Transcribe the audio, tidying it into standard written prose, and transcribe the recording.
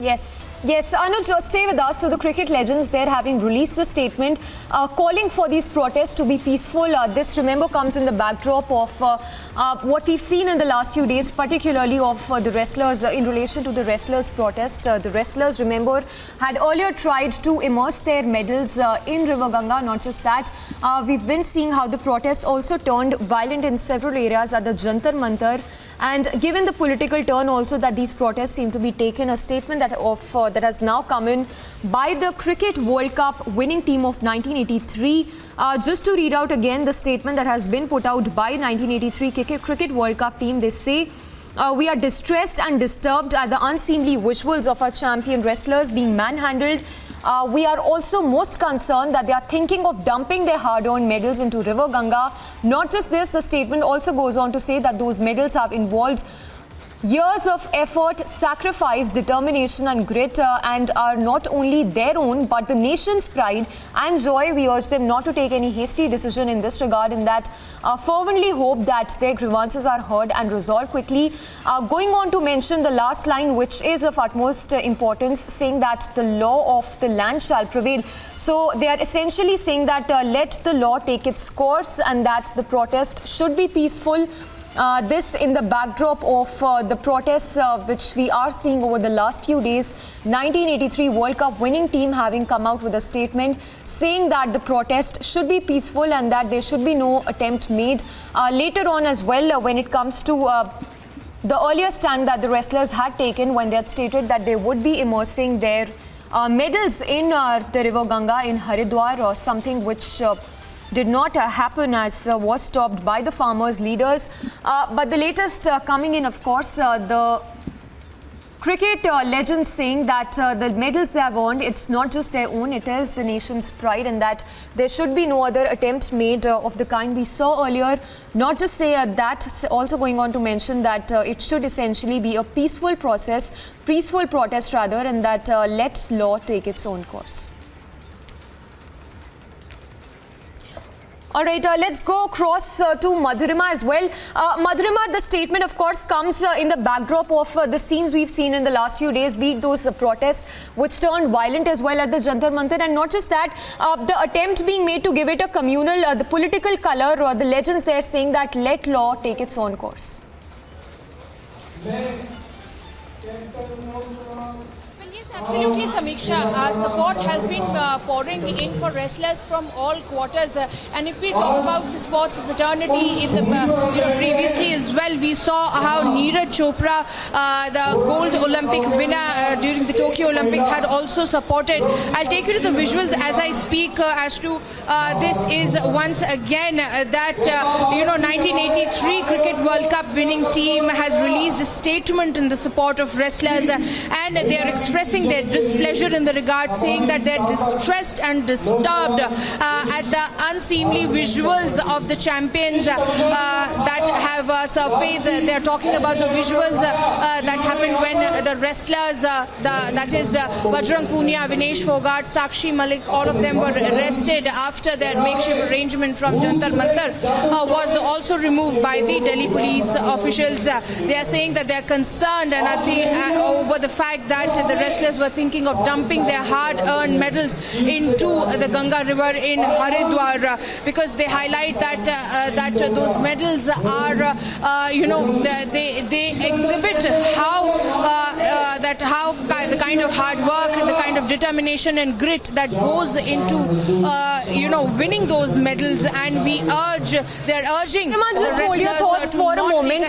Yes, Anuj, stay with us. So the cricket legends there having released the statement calling for these protests to be peaceful. This, remember, comes in the backdrop of what we've seen in the last few days, particularly of the wrestlers in relation to the wrestlers' protest. The wrestlers, remember, had earlier tried to immerse their medals in River Ganga. Not just that, we've been seeing how the protests also turned violent in several areas at the Jantar Mantar. And given the political turn also that these protests seem to be taken, a statement that has now come in by the Cricket World Cup winning team of 1983. Just to read out again the statement that has been put out by 1983 Cricket World Cup team, they say, we are distressed and disturbed at the unseemly visuals of our champion wrestlers being manhandled. We are also most concerned that they are thinking of dumping their hard-earned medals into River Ganga. Not just this, the statement also goes on to say that those medals have involved years of effort, sacrifice, determination and grit and are not only their own but the nation's pride and joy. We urge them not to take any hasty decision in this regard, and that fervently hope that their grievances are heard and resolved quickly. Going on to mention the last line, which is of utmost importance, saying that the law of the land shall prevail. So they are essentially saying that let the law take its course and that the protest should be peaceful. This in the backdrop of the protests which we are seeing over the last few days. 1983 World Cup winning team having come out with a statement saying that the protest should be peaceful and that there should be no attempt made. Later on as well, when it comes to the earlier stand that the wrestlers had taken when they had stated that they would be immersing their medals in the River Ganga in Haridwar, or something which did not happen, as was stopped by the farmers' leaders. But the latest coming in, of course, the cricket legends saying that the medals they have earned, it's not just their own, it is the nation's pride, and that there should be no other attempt made of the kind we saw earlier. Not just say that, also going on to mention that it should essentially be a peaceful process, peaceful protest rather, and that let law take its own course. All right, let's go across to Madhurima as well. Madhurima, the statement, of course, comes in the backdrop of the scenes we've seen in the last few days, be it those protests which turned violent as well at the Jantar Mantar. And not just that, the attempt being made to give it a communal, the political color, or the legends there saying that let law take its own course. Absolutely, Samiksha. Support has been pouring in for wrestlers from all quarters. And if we talk about the sports fraternity in the previously as well, we saw how Neeraj Chopra, the gold Olympic winner during the Tokyo Olympics, had also supported. I'll take you to the visuals as I speak as to this is once again that 1983 Cricket World Cup winning team has released a statement in the support of wrestlers, and they are expressing their displeasure in the regard, saying that they're distressed and disturbed at the unseemly visuals of the champions that have surfaced. They're talking about the visuals that happened when the wrestlers, that is Bajrang Punia, Vinesh Fogart, Sakshi Malik, all of them were arrested after their makeshift arrangement from Jantar Mantar was also removed by the Delhi police officials. They are saying that they're concerned and over the fact that the wrestlers were thinking of dumping their hard-earned medals into the Ganga River in Haridwar, because they highlight that those medals are, they exhibit how the kind of hard work, the kind of determination and grit that goes into winning those medals. And they're urging. Just hold your thoughts for a moment.